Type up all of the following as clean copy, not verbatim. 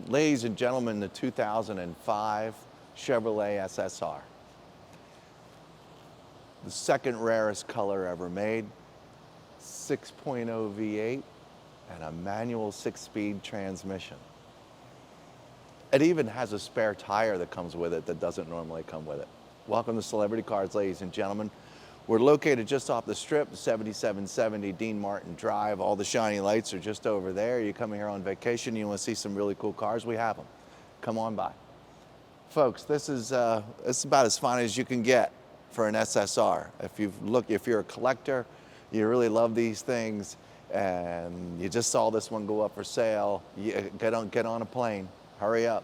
Ladies and gentlemen, the 2005 Chevrolet SSR. The second rarest color ever made, 6.0 V8 and a manual 6-speed transmission. It even has a spare tire that comes with it that doesn't normally come with it. Welcome to Celebrity Cars, ladies and gentlemen. We're located just off the strip, 7770 Dean Martin Drive. All the shiny lights are just over there. You come here on vacation, you want to see some really cool cars, we have them. Come on by. Folks, this is about as fine as you can get for an SSR. If you're a collector, you really love these things, and you just saw this one go up for sale, get on a plane, hurry up,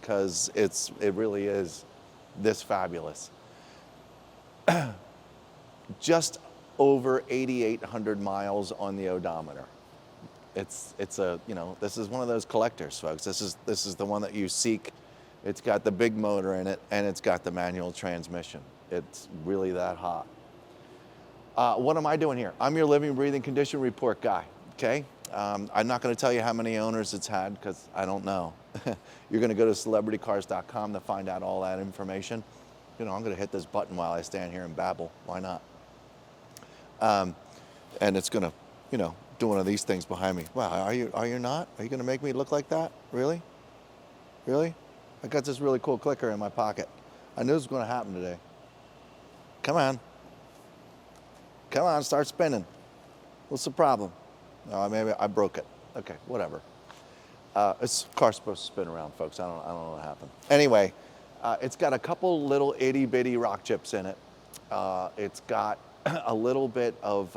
because it really is this fabulous. Just over 8,800 miles on the odometer. This is one of those collectors, folks. This is the one that you seek. It's got the big motor in it, and it's got the manual transmission. It's really that hot. What am I doing here? I'm your living, breathing condition report guy, okay? I'm not gonna tell you how many owners it's had, because I don't know. You're gonna go to celebritycars.com to find out all that information. You know, I'm gonna hit this button while I stand here and babble. Why not? And it's gonna, do one of these things behind me. Wow, are you not? Are you gonna make me look like that? Really? Really? I got this really cool clicker in my pocket. I knew it was gonna happen today. Come on. Come on, start spinning. What's the problem? Oh, maybe I broke it. Okay, whatever. This car's supposed to spin around, folks. I don't know what happened. Anyway, it's got a couple little itty bitty rock chips in it. It's got a little bit of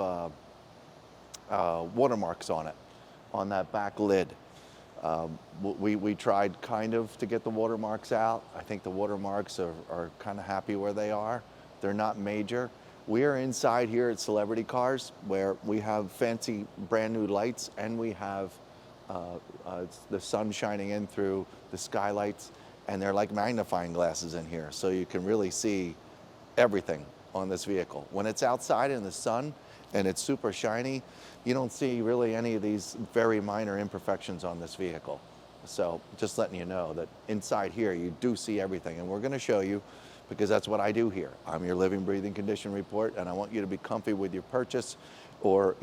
watermarks on it, on that back lid. We tried kind of to get the watermarks out. I think the watermarks are kind of happy where they are. They're not major. We are inside here at Celebrity Cars, where we have fancy brand new lights, and we have the sun shining in through the skylights, and they're like magnifying glasses in here, so you can really see everything on this vehicle. When it's outside in the sun and it's super shiny, you don't see really any of these very minor imperfections on this vehicle. So just letting you know that inside here you do see everything, and we're going to show you, because that's what I do here. I'm your living, breathing condition report, and I want you to be comfy with your purchase, or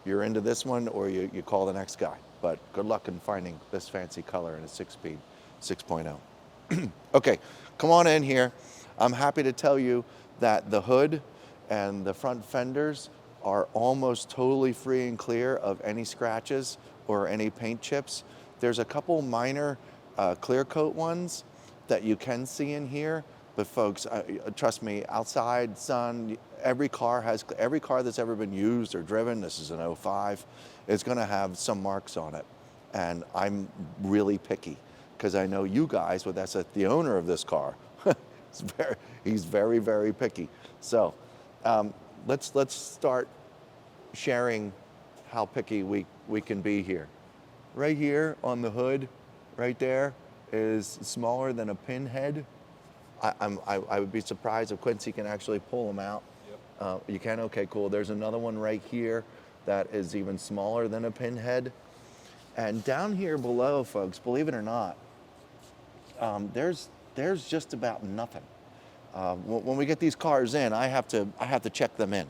you're into this one, or you call the next guy. But good luck in finding this fancy color in a 6-speed 6.0. Okay, come on in here. I'm happy to tell you that the hood and the front fenders are almost totally free and clear of any scratches or any paint chips. There's a couple minor clear coat ones that you can see in here, but folks, trust me, outside, sun, every car that's ever been used or driven, this is an 05, is gonna have some marks on it. And I'm really picky, because I know you guys, well, that's the owner of this car. He's very, very picky. So let's start sharing how picky we can be here. Right here on the hood, right there, is smaller than a pinhead. I would be surprised if Quincy can actually pull them out. Yep. You can? Okay, cool. There's another one right here that is even smaller than a pinhead. And down here below, folks, believe it or not, there's just about nothing. When we get these cars in, I have to check them in,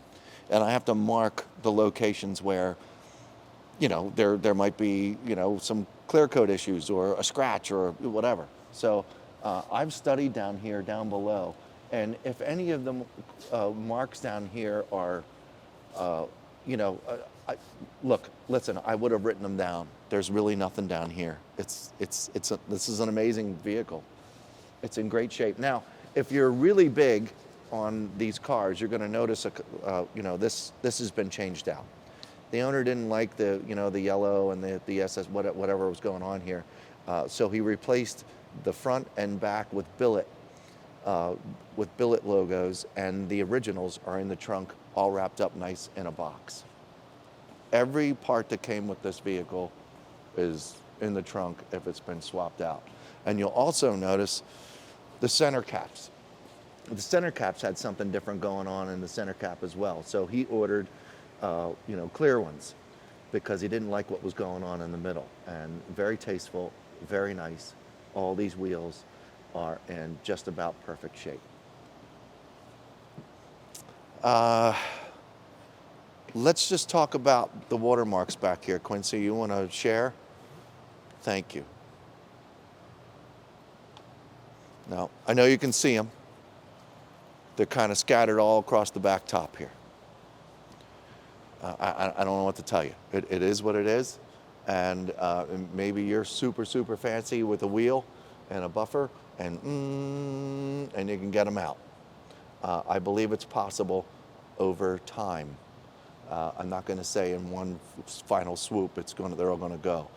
and I have to mark the locations where, there might be, some clear coat issues or a scratch or whatever. So I've studied down here, down below, and if any of the marks down here are, look, listen, I would have written them down. There's really nothing down here. This is an amazing vehicle. It's in great shape. Now, if you're really big on these cars, you're going to notice, this has been changed out. The owner didn't like the yellow and the SS, whatever was going on here. So he replaced the front and back with billet logos, and the originals are in the trunk, all wrapped up nice in a box. Every part that came with this vehicle is in the trunk if it's been swapped out. And you'll also notice the center caps. The center caps had something different going on in the center cap as well. So he ordered, clear ones, because he didn't like what was going on in the middle. And very tasteful. very nice. All these wheels are in just about perfect shape. Let's just talk about the watermarks back here. Quincy, you want to share? Thank you. Now, I know you can see them. They're kind of scattered all across the back top here. I don't know what to tell you. It is what it is. And maybe you're super, super fancy with a wheel and a buffer, and you can get them out. I believe it's possible over time. I'm not going to say in one final swoop they're all going to go.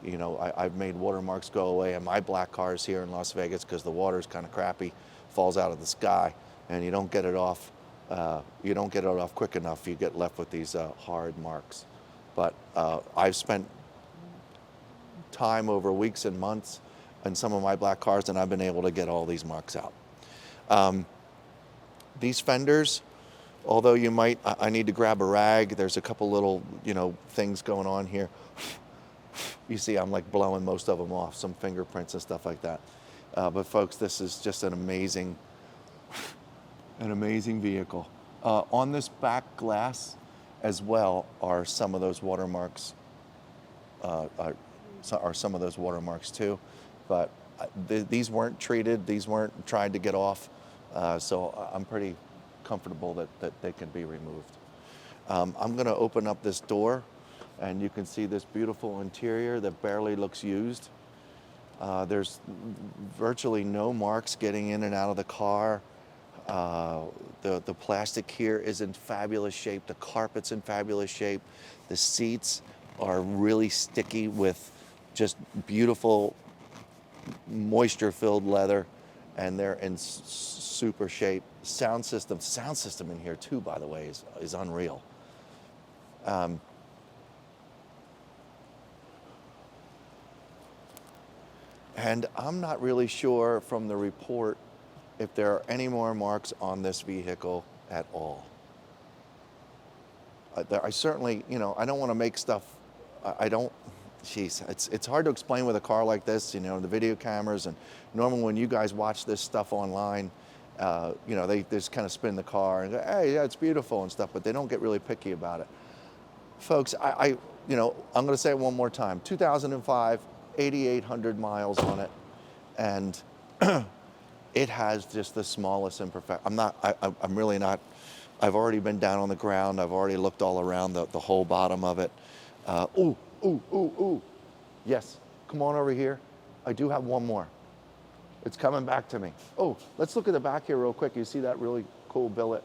You know, I've made watermarks go away in my black cars here in Las Vegas because the water's kind of crappy, falls out of the sky, and you don't get it off. You don't get it off quick enough. You get left with these hard marks. But I've spent time over weeks and months in some of my black cars, and I've been able to get all these marks out. These fenders, although you might, I need to grab a rag. There's a couple little, you know, things going on here. You see, I'm like blowing most of them off, some fingerprints and stuff like that. But folks, this is just an amazing vehicle. On this back glass as well are some of those watermarks. Are some of those watermarks too, but these weren't treated. These weren't tried to get off. So I'm pretty comfortable that they can be removed. I'm going to open up this door, and you can see this beautiful interior that barely looks used. There's virtually no marks getting in and out of the car. The plastic here is in fabulous shape. The carpet's in fabulous shape. The seats are really sticky with just beautiful moisture-filled leather, and they're in super shape. Sound system in here too, by the way, is unreal. And I'm not really sure from the report if there are any more marks on this vehicle at all. I certainly, you know, I don't want to make stuff, it's hard to explain with a car like this, you know, the video cameras, and normally when you guys watch this stuff online, you know, they just kind of spin the car and go, hey, yeah, it's beautiful and stuff, but they don't get really picky about it. Folks, you know, I'm going to say it one more time. 2005, 8,800 miles on it, and it has just the smallest imperfection. I'm really not. I've already been down on the ground. I've already looked all around the whole bottom of it. Ooh. Yes, come on over here. I do have one more. It's coming back to me. Oh, let's look at the back here real quick. You see that really cool billet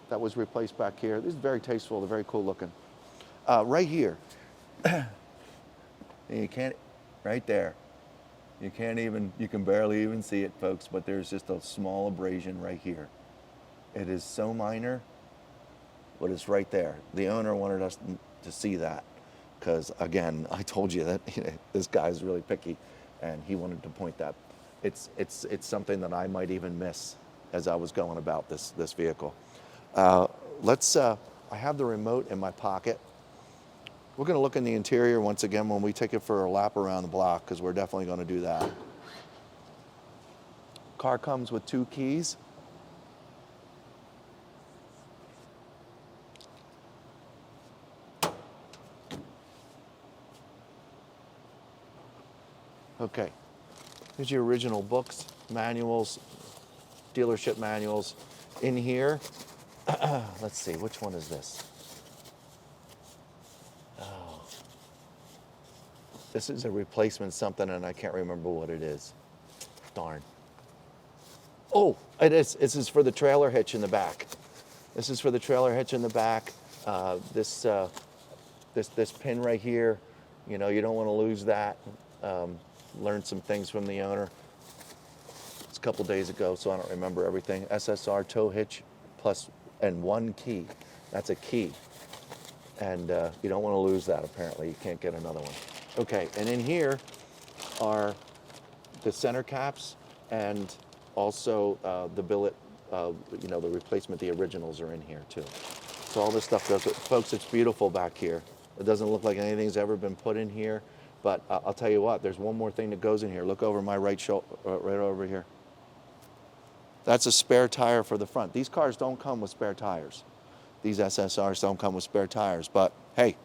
that was replaced back here? This is very tasteful. They're very cool looking. Right here. You can't, right there. You can barely even see it, folks, but there's just a small abrasion right here. It is so minor, but it's right there. The owner wanted us to see that because, again, I told you that this guy's really picky, and he wanted to point that. It's something that I might even miss as I was going about this vehicle. I have the remote in my pocket. We're going to look in the interior once again when we take it for a lap around the block, because we're definitely going to do that. Car comes with 2 keys. Okay, here's your original books, manuals, dealership manuals. In here, let's see, which one is this? This is a replacement something, and I can't remember what it is. Darn. Oh, it is. This is for the trailer hitch in the back. This is for the trailer hitch in the back. This pin right here, you know, you don't want to lose that. Learned some things from the owner. It's a couple days ago, so I don't remember everything. SSR tow hitch and 1 key. That's a key. And you don't want to lose that, apparently. You can't get another one. Okay, and in here are the center caps and also the billet, you know, the replacement, the originals are in here too. So all this stuff goes, folks, it's beautiful back here. It doesn't look like anything's ever been put in here. But I'll tell you what, there's one more thing that goes in here. Look over my right shoulder, right over here. That's a spare tire for the front. These cars don't come with spare tires. These SSRs don't come with spare tires, but hey,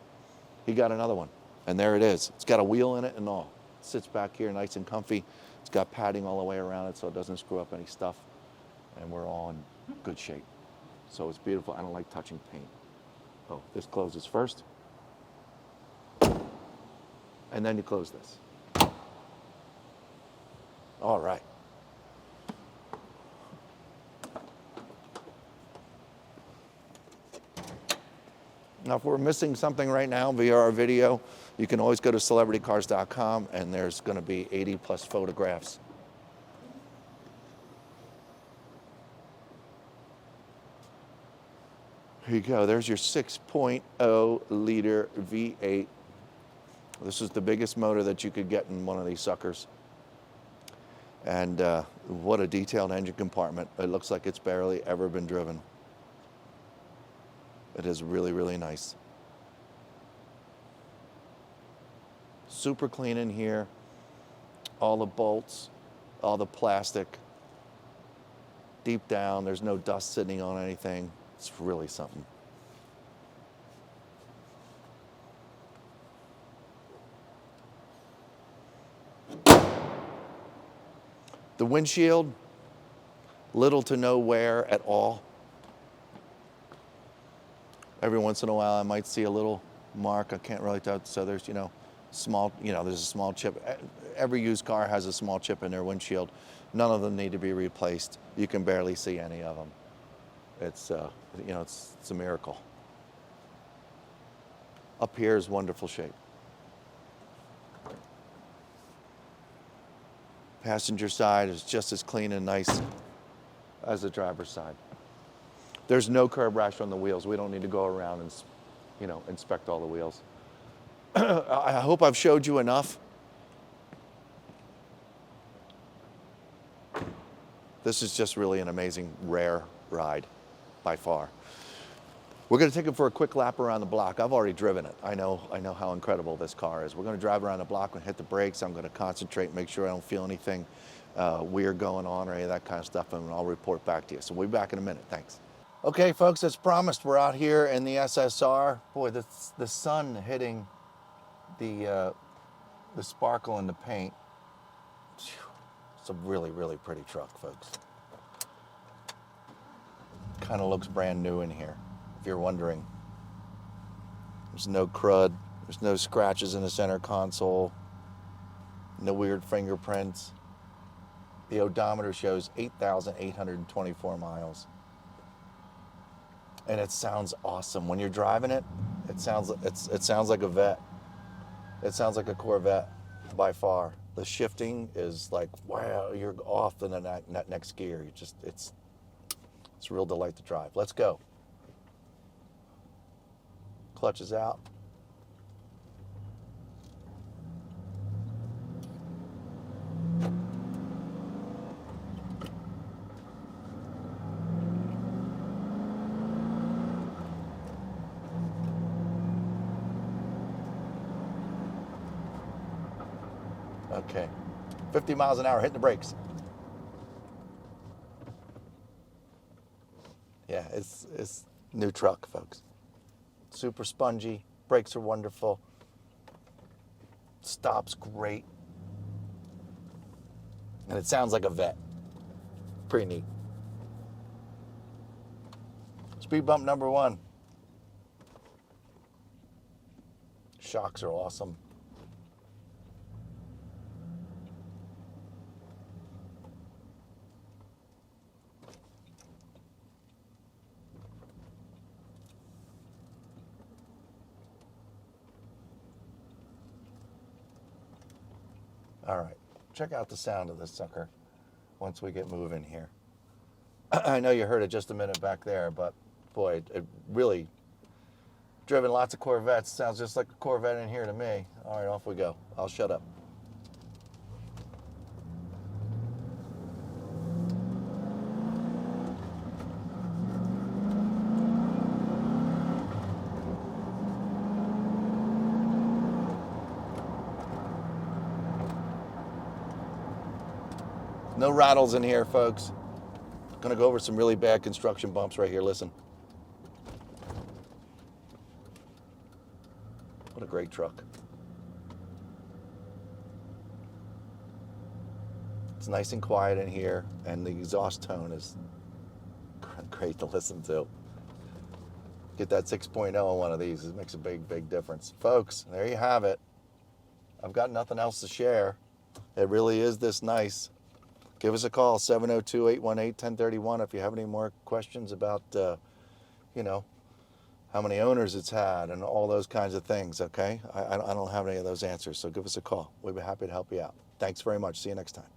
he got another one. And there it is. It's got a wheel in it and all. It sits back here nice and comfy. It's got padding all the way around it so it doesn't screw up any stuff. And we're all in good shape. So it's beautiful. I don't like touching paint. Oh, this closes first. And then you close this. All right. Now, if we're missing something right now via our video, you can always go to celebritycars.com and there's going to be 80 plus photographs. Here you go. There's your 6.0 liter V8. This is the biggest motor that you could get in one of these suckers. And what a detailed engine compartment. It looks like it's barely ever been driven. It is really, really nice. Super clean in here. All the bolts, all the plastic. Deep down, there's no dust sitting on anything. It's really something. The windshield, little to no wear at all. Every once in a while I might see a little mark. I can't really tell. So there's, small, there's a small chip. Every used car has a small chip in their windshield. None of them need to be replaced. You can barely see any of them. It's, it's a miracle. Up here is wonderful shape. Passenger side is just as clean and nice as the driver's side. There's no curb rash on the wheels. We don't need to go around and, inspect all the wheels. I hope I've showed you enough. This is just really an amazing, rare ride by far. We're going to take it for a quick lap around the block. I've already driven it. I know how incredible this car is. We're going to drive around the block and hit the brakes. I'm going to concentrate, make sure I don't feel anything weird going on or any of that kind of stuff, and I'll report back to you. So we'll be back in a minute. Thanks. Okay, folks, as promised, we're out here in the SSR. Boy, the sun hitting the sparkle in the paint. It's a really, really pretty truck, folks. Kind of looks brand new in here, if you're wondering. There's no crud. There's no scratches in the center console. No weird fingerprints. The odometer shows 8,824 miles. And it sounds awesome. When you're driving it, it sounds like a vet. It sounds like a Corvette by far. The shifting is like, wow, you're off in the next gear. It's a real delight to drive. Let's go. Clutch is out. Okay, 50 miles an hour, hitting the brakes. Yeah, it's new truck, folks. Super spongy, brakes are wonderful. Stops great. And it sounds like a vet. Pretty neat. Speed bump number 1. Shocks are awesome. All right, check out the sound of this sucker once we get moving here. I know you heard it just a minute back there, but boy, it really, driven lots of Corvettes, sounds just like a Corvette in here to me. All right, off we go. I'll shut up. No rattles in here, folks. Gonna go over some really bad construction bumps right here. Listen. What a great truck. It's nice and quiet in here, and the exhaust tone is great to listen to. Get that 6.0 on one of these. It makes a big, big difference. Folks, there you have it. I've got nothing else to share. It really is this nice. Give us a call, 702-818-1031, if you have any more questions about, you know, how many owners it's had and all those kinds of things, okay? I don't have any of those answers, so give us a call. We'd be happy to help you out. Thanks very much. See you next time.